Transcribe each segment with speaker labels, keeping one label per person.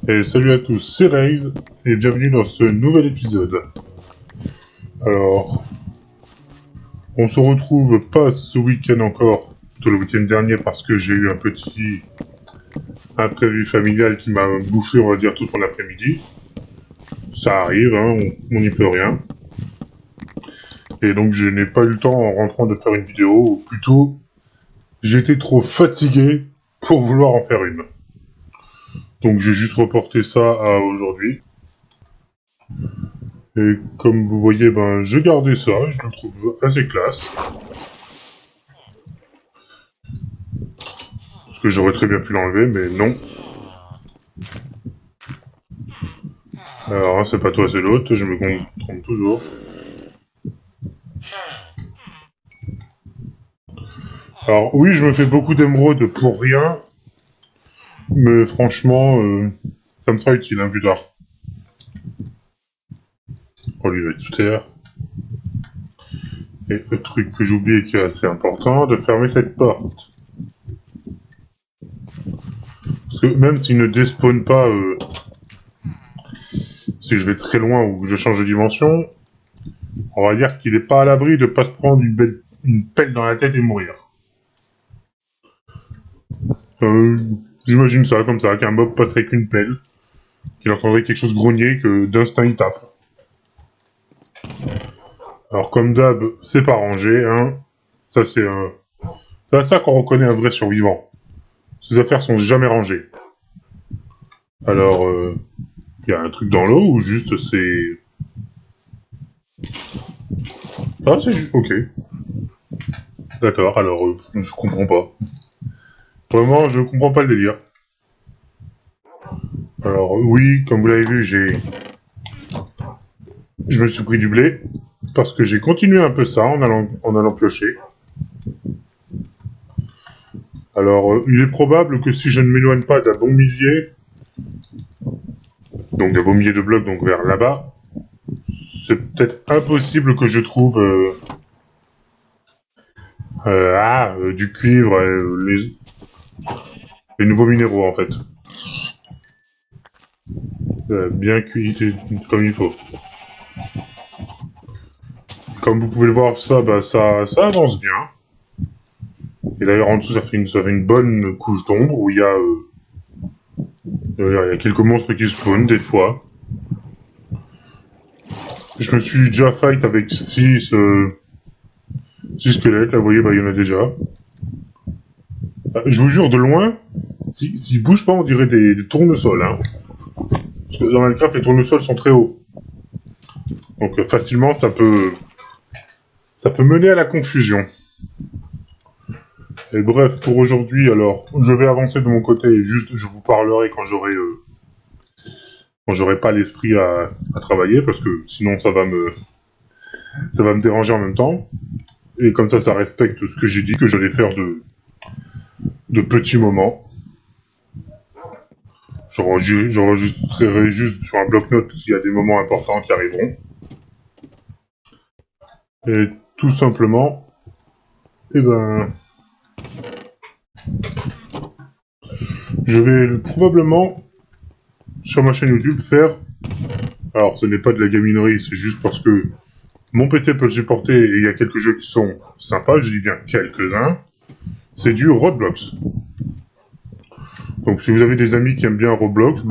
Speaker 1: Et salut à tous, c'est Raze, et bienvenue dans ce nouvel épisode. Alors, on se retrouve pas ce week-end encore, plutôt le week-end dernier, parce que j'ai eu un petit imprévu familial qui m'a bouffé, on va dire, tout mon après-midi. Ça arrive, hein, on n'y peut rien. Et donc je n'ai pas eu le temps en rentrant de faire une vidéo, ou plutôt, j'étais trop fatigué pour vouloir en faire une. Donc j'ai juste reporté ça à aujourd'hui. Et comme vous voyez, ben, j'ai gardé ça, je le trouve assez classe. Parce que j'aurais très bien pu l'enlever, mais non. Alors, c'est pas toi, c'est l'autre, je me trompe toujours. Alors, oui, je me fais beaucoup d'émeraudes pour rien, mais franchement, ça me sera utile, hein, plus tard. Oh, lui, il va être sous terre. Et le truc que j'ai oublié qui est assez important, de fermer cette porte. Parce que même s'il ne despawn pas, si je vais très loin ou que je change de dimension, on va dire qu'il n'est pas à l'abri de pas se prendre une pelle dans la tête et mourir. J'imagine ça comme ça, qu'un mob passerait qu'une pelle, qu'il entendrait quelque chose grogner, que d'instinct il tape. Alors comme d'hab, c'est pas rangé, hein. Ça c'est à ça qu'on reconnaît un vrai survivant. Ses affaires sont jamais rangées. Alors, y a un truc dans l'eau ou juste c'est... Ah, c'est juste... Ok. D'accord, alors je comprends pas. Vraiment, je comprends pas le délire. Alors oui, comme vous l'avez vu, je me suis pris du blé, parce que j'ai continué un peu ça en allant piocher. Alors, il est probable que si je ne m'éloigne pas d'un bon millier, donc d'un bon millier de blocs, donc vers là-bas, c'est peut-être impossible que je trouve du cuivre, les nouveaux minéraux en fait. Bien cuit comme il faut. Comme vous pouvez le voir, ça avance bien. Et d'ailleurs en dessous ça fait une bonne couche d'ombre où il y a quelques monstres qui spawnent des fois. Je me suis déjà fight avec 6 squelettes, là vous voyez, bah il y en a déjà. Je vous jure, de loin, s'ils bougent pas, on dirait des tournesols, hein. Parce que dans Minecraft, les tournesols sont très hauts. Donc facilement, ça peut mener à la confusion. Et bref, pour aujourd'hui, alors, je vais avancer de mon côté et juste, je vous parlerai quand j'aurai pas l'esprit à travailler, parce que sinon ça va me déranger en même temps. Et comme ça respecte ce que j'ai dit, que j'allais faire de petits moments. J'enregistrerai juste sur un bloc-notes s'il y a des moments importants qui arriveront. Et tout simplement, je vais probablement, sur ma chaîne YouTube, faire... Alors, ce n'est pas de la gaminerie, c'est juste parce que mon PC peut le supporter et il y a quelques jeux qui sont sympas, je dis bien quelques-uns. C'est du Roblox. Donc si vous avez des amis qui aiment bien Roblox,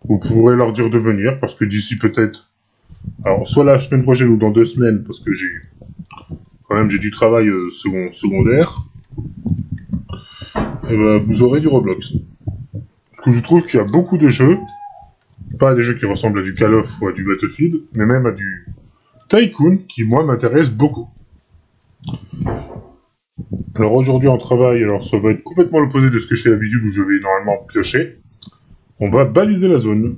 Speaker 1: vous pourrez leur dire de venir, parce que d'ici peut-être... Alors, soit la semaine prochaine ou dans 2 semaines, parce que j'ai du travail secondaire, et vous aurez du Roblox. Parce que je trouve qu'il y a beaucoup de jeux, pas des jeux qui ressemblent à du Call of ou à du Battlefield, mais même à du Tycoon, qui moi m'intéresse beaucoup. Alors aujourd'hui en travail, alors ça va être complètement l'opposé de ce que je fais d'habitude où je vais normalement piocher. On va baliser la zone.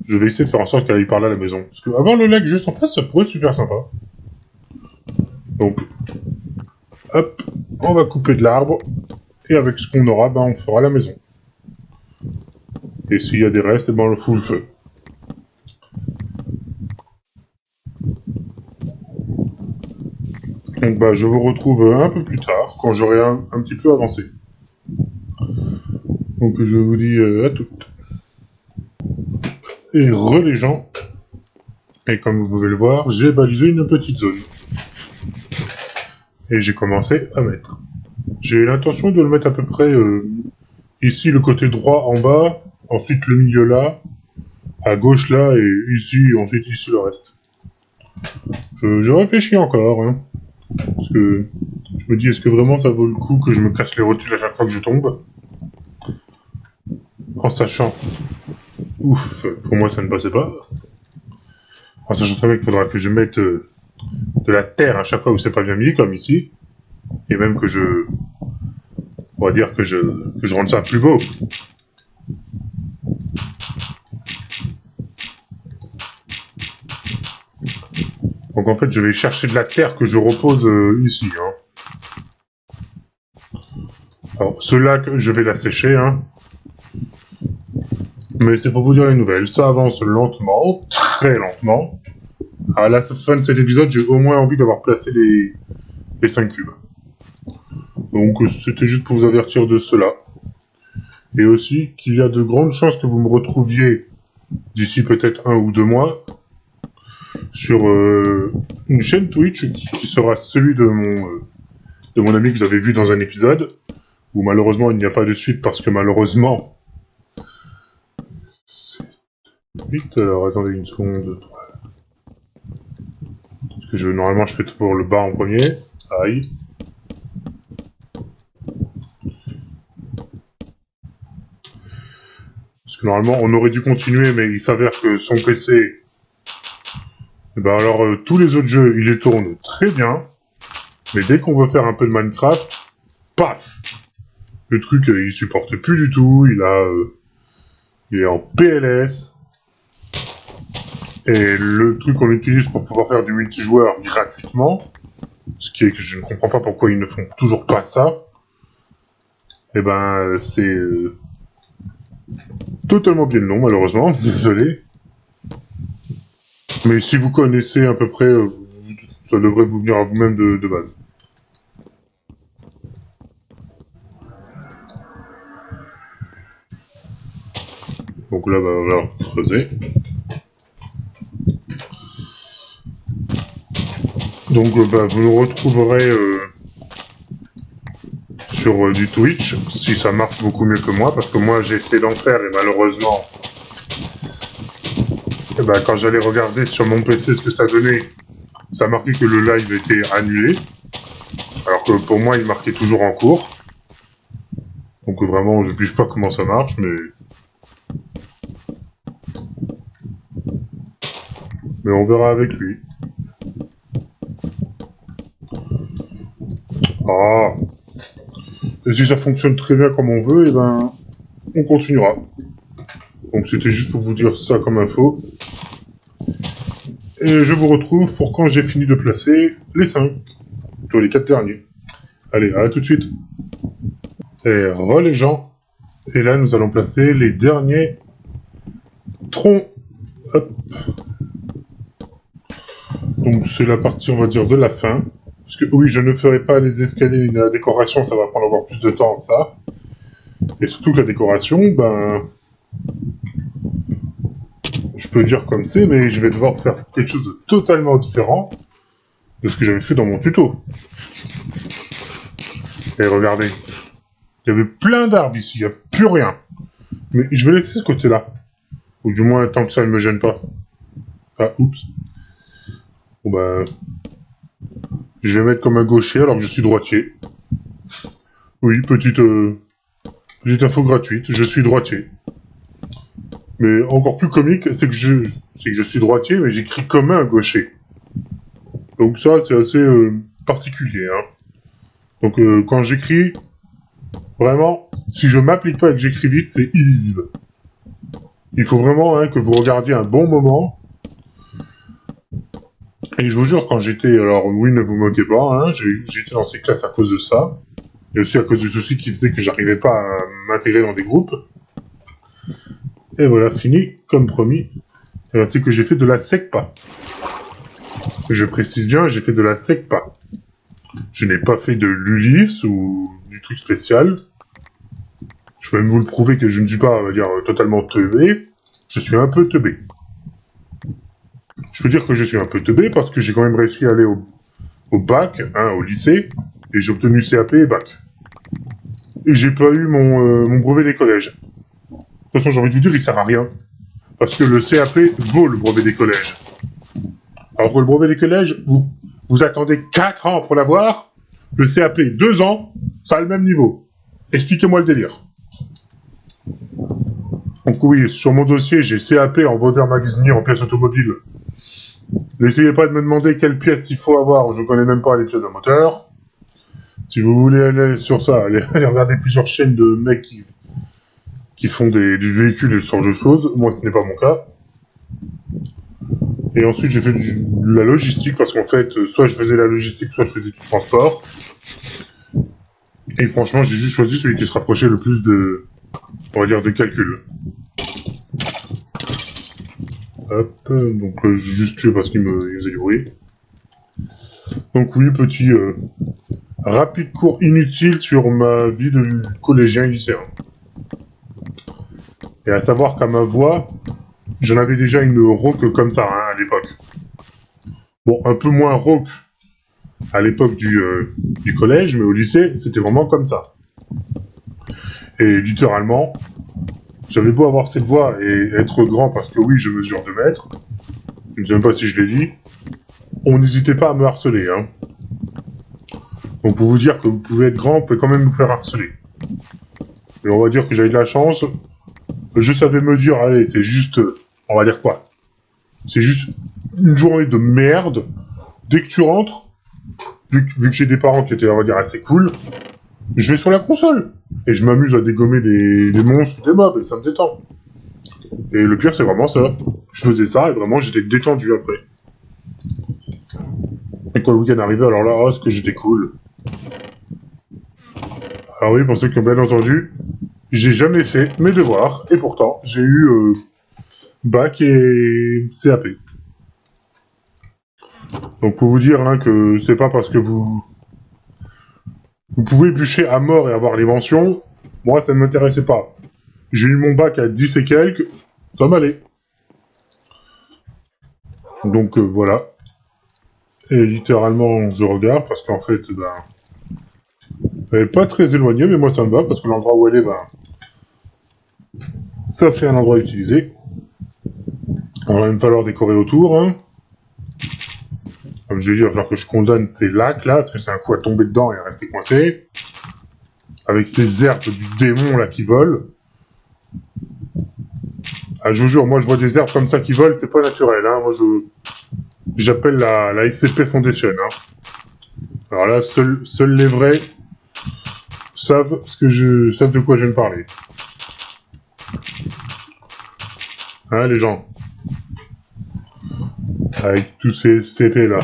Speaker 1: Je vais essayer de faire en sorte qu'elle aille par là à la maison. Parce que avoir le lac juste en face, ça pourrait être super sympa. Donc, hop, on va couper de l'arbre. Et avec ce qu'on aura, on fera la maison. Et s'il y a des restes, on le fout le feu. Donc je vous retrouve un peu plus tard, quand j'aurai un petit peu avancé. Donc je vous dis à toutes. Et les gens. Et comme vous pouvez le voir, j'ai balisé une petite zone. Et j'ai commencé à mettre. J'ai l'intention de le mettre à peu près ici, le côté droit en bas, ensuite le milieu là, à gauche là, et ici, ensuite ici le reste. Je réfléchis encore, hein, parce que je me dis, est-ce que vraiment ça vaut le coup que je me casse les rotules à chaque fois que je tombe? En sachant... Ouf, pour moi ça ne passait pas. En sachant très bien qu'il faudra que je mette de la terre à chaque fois où c'est pas bien mis, comme ici. Et même que je... On va dire que je rende ça plus beau. Donc en fait, je vais chercher de la terre que je repose ici. Hein. Alors, ce lac, je vais la sécher. Hein. Mais c'est pour vous dire les nouvelles. Ça avance lentement, très lentement. À la fin de cet épisode, j'ai au moins envie d'avoir placé les 5 cubes. Donc c'était juste pour vous avertir de cela. Et aussi qu'il y a de grandes chances que vous me retrouviez d'ici peut-être 1 ou 2 mois sur une chaîne Twitch qui sera celui de mon ami que vous avez vu dans un épisode, où malheureusement il n'y a pas de suite parce que malheureusement... Vite, alors attendez une seconde. Parce que normalement je fais tout pour le bas en premier. Aïe. Parce que normalement on aurait dû continuer, mais il s'avère que son PC... Et ben alors tous les autres jeux il les tourne très bien. Mais dès qu'on veut faire un peu de Minecraft, paf! Le truc, il supporte plus du tout, il est en PLS. Et le truc qu'on utilise pour pouvoir faire du multijoueur gratuitement, ce qui est que je ne comprends pas pourquoi ils ne font toujours pas ça, et ben c'est totalement bien non, malheureusement, désolé. Mais si vous connaissez à peu près, ça devrait vous venir à vous-même de base. Donc là, on va creuser. Donc vous nous retrouverez sur du Twitch, si ça marche beaucoup mieux que moi, parce que moi j'essaie d'en faire et malheureusement, quand j'allais regarder sur mon PC ce que ça donnait, ça marquait que le live était annulé, alors que pour moi il marquait toujours en cours. Donc vraiment je ne sais pas comment ça marche, mais on verra avec lui. Ah. Et si ça fonctionne très bien comme on veut, et ben on continuera. Donc c'était juste pour vous dire ça comme info. Et je vous retrouve pour quand j'ai fini de placer les 5, plutôt les 4 derniers. Allez, à tout de suite. Et les gens. Et là, nous allons placer les derniers troncs. Hop. Donc c'est la partie, on va dire, de la fin. Parce que oui, je ne ferai pas les escaliers et la décoration, ça va prendre encore plus de temps, ça. Et surtout que la décoration, je peux dire comme c'est, mais je vais devoir faire quelque chose de totalement différent de ce que j'avais fait dans mon tuto. Et regardez, il y avait plein d'arbres ici, il n'y a plus rien. Mais je vais laisser ce côté-là. Ou du moins, tant que ça ne me gêne pas. Ah, oups. Bon je vais mettre comme un gaucher alors que je suis droitier. Oui, petite info gratuite, je suis droitier. Mais encore plus comique, c'est que je suis droitier, mais j'écris comme un gaucher. Donc ça, c'est assez particulier. Hein. Donc quand j'écris, vraiment, si je m'applique pas et que j'écris vite, c'est illisible. Il faut vraiment que vous regardiez un bon moment. Et je vous jure, quand j'étais... Alors oui, ne vous moquez pas, hein, j'étais dans ces classes à cause de ça. Et aussi à cause du souci qui faisait que j'arrivais pas à m'intégrer dans des groupes. Et voilà, fini, comme promis. C'est que j'ai fait de la SECPA. Je précise bien, j'ai fait de la SECPA. Je n'ai pas fait de l'ULIS ou du truc spécial. Je peux même vous le prouver que je ne suis pas, on va dire, totalement teubé. je suis un peu teubé. Je peux dire que je suis un peu teubé parce que j'ai quand même réussi à aller au bac, hein, au lycée, et j'ai obtenu CAP et bac. Et j'ai pas eu mon brevet des collèges. De toute façon, j'ai envie de vous dire, il sert à rien. Parce que le CAP vaut le brevet des collèges. Alors que le brevet des collèges, vous attendez 4 ans pour l'avoir. Le CAP, 2 ans, ça a le même niveau. Expliquez-moi le délire. Donc oui, sur mon dossier, j'ai CAP en vendeur magasinier en pièces automobiles. N'essayez pas de me demander quelles pièces il faut avoir, je connais même pas les pièces d'un moteur. Si vous voulez aller sur ça, allez regarder plusieurs chaînes de mecs qui font du véhicule et ce genre de choses. Moi, ce n'est pas mon cas. Et ensuite, j'ai fait de la logistique, parce qu'en fait, soit je faisais la logistique, soit je faisais du transport. Et franchement, j'ai juste choisi celui qui se rapprochait le plus de, on va dire, de calcul. Hop, donc juste tué parce qu'il me faisait du bruit. Donc oui, petit rapide cours inutile sur ma vie de collégien et lycéen. Et à savoir qu'à ma voix, j'en avais déjà une rauque comme ça, hein, à l'époque. Bon, un peu moins rauque à l'époque du collège, mais au lycée, c'était vraiment comme ça. Et littéralement, j'avais beau avoir cette voix et être grand, parce que oui, je mesure 2 mètres, je ne sais même pas si je l'ai dit, on n'hésitait pas à me harceler, hein. Donc pour vous dire que vous pouvez être grand, vous pouvez quand même vous faire harceler. Et on va dire que j'avais de la chance, je savais me dire, allez, c'est juste, on va dire quoi? C'est juste une journée de merde. Dès que tu rentres, vu que j'ai des parents qui étaient, on va dire, assez cool, je vais sur la console. Et je m'amuse à dégommer des monstres, des mobs, et ça me détend. Et le pire, c'est vraiment ça. Je faisais ça, et vraiment, j'étais détendu après. Et quand le week-end arrivait, alors là, oh, ce que j'étais cool. Alors oui, pour ceux qui ont bien entendu, j'ai jamais fait mes devoirs, et pourtant, j'ai eu bac et CAP. Donc pour vous dire hein, que c'est pas parce que vous pouvez bûcher à mort et avoir les mentions, moi ça ne m'intéressait pas. J'ai eu mon bac à 10 et quelques, ça m'allait. Donc voilà. Et littéralement je regarde parce qu'en fait, elle est pas très éloignée, mais moi ça me va parce que l'endroit où elle est, ça fait un endroit utilisé. Alors il va me falloir décorer autour, hein. Comme je l'ai dit, il va falloir que je condamne ces lacs là, parce que c'est un coup à tomber dedans et à rester coincé. Avec ces herbes du démon là qui volent. Ah, je vous jure, moi je vois des herbes comme ça qui volent, c'est pas naturel, hein. Moi j'appelle la SCP Foundation, hein. Alors là, seuls les vrais savent savent de quoi je viens de parler. Hein, les gens. Avec tous ces SCP là.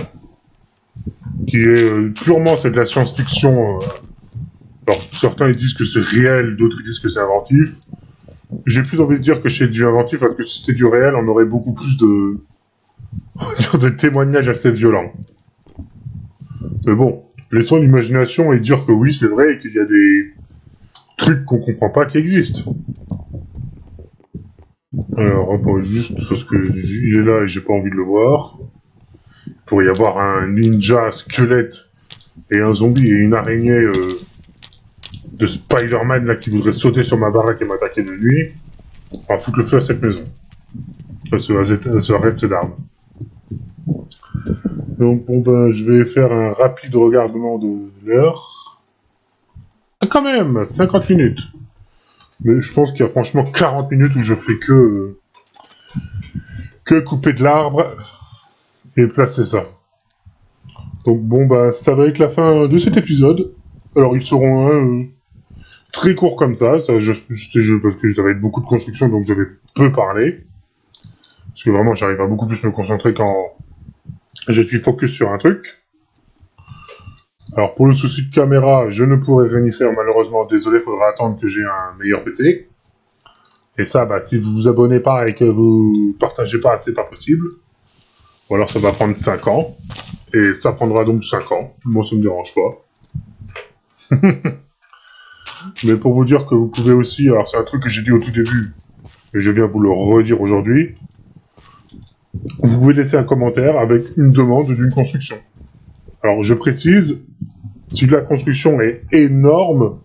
Speaker 1: Qui est purement, c'est de la science-fiction. Alors, certains ils disent que c'est réel, d'autres ils disent que c'est inventif. J'ai plus envie de dire que c'est du inventif parce que si c'était du réel, on aurait beaucoup plus de témoignages assez violents. Mais bon, laissons l'imagination et dire que oui, c'est vrai et qu'il y a des trucs qu'on comprend pas qui existent. Alors, juste parce que il est là et j'ai pas envie de le voir. Il pourrait y avoir un ninja squelette et un zombie et une araignée de Spider-Man là qui voudrait sauter sur ma baraque et m'attaquer de nuit. On va foutre le feu à cette maison. Ça se reste d'armes. Donc bon je vais faire un rapide regardement de l'heure. Ah quand même, 50 minutes. Mais je pense qu'il y a franchement 40 minutes où je fais que couper de l'arbre et placer ça. Donc bon ça va être la fin de cet épisode. Alors ils seront très courts comme ça parce que ça va être beaucoup de construction donc je vais peu parler. Parce que vraiment j'arrive à beaucoup plus me concentrer quand je suis focus sur un truc. Alors pour le souci de caméra, je ne pourrai rien y faire malheureusement, désolé, faudra attendre que j'ai un meilleur PC. Et ça, si vous vous abonnez pas et que vous partagez pas, c'est pas possible. Ou alors ça va prendre 5 ans. Et ça prendra donc 5 ans. Moi ça me dérange pas. Mais pour vous dire que vous pouvez aussi, alors c'est un truc que j'ai dit au tout début, et je viens vous le redire aujourd'hui, vous pouvez laisser un commentaire avec une demande d'une construction. Alors je précise, si la construction est énorme,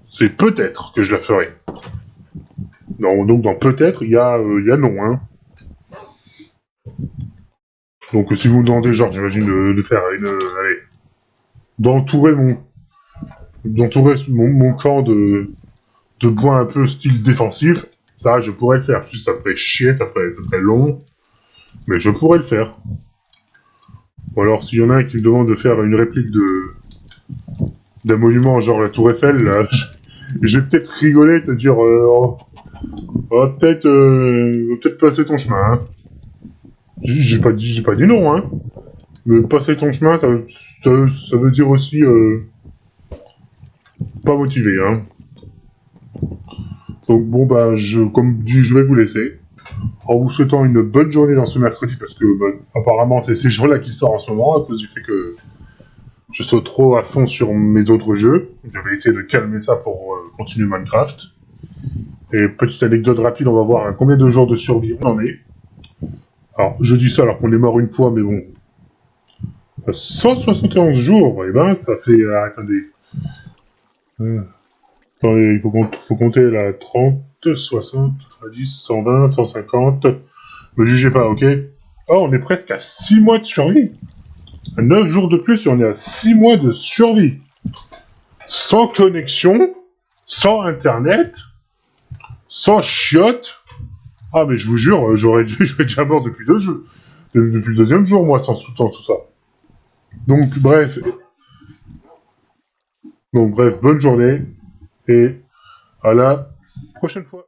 Speaker 1: c'est peut-être que je la ferai. Non, donc dans peut-être, il y a non, hein. Donc si vous me demandez, genre, j'imagine de faire allez, d'entourer mon camp de bois un peu style défensif, ça, je pourrais le faire. Juste, ça ferait chier, ça serait long, mais je pourrais le faire. Ou alors, s'il y en a un qui me demande de faire une réplique d'un monument, genre la Tour Eiffel, là, je vais peut-être rigoler, te dire, on va peut-être passer ton chemin, hein. J'ai pas dit non, hein. Mais passer ton chemin, ça veut dire aussi pas motivé, hein. Donc bon bah comme dit, je vais vous laisser. En vous souhaitant une bonne journée dans ce mercredi, parce que apparemment c'est ces jours-là qui sortent en ce moment, à cause du fait que je saute trop à fond sur mes autres jeux. Je vais essayer de calmer ça pour continuer Minecraft. Et petite anecdote rapide, on va voir à combien de jours de survie on en est. Alors, je dis ça alors qu'on est mort une fois, mais bon. 171 jours, et ben ça fait... attendez. Attendez, il faut compter là. 30, 60, 90, 120, 150... Me jugez pas, ok? Oh, on est presque à 6 mois de survie. 9 jours de plus et on est à 6 mois de survie. Sans connexion, sans internet, sans chiottes. Ah, mais je vous jure, j'aurais déjà mort depuis depuis le deuxième jour, moi, sans tout ça. Donc, bref, bonne journée et à la prochaine fois.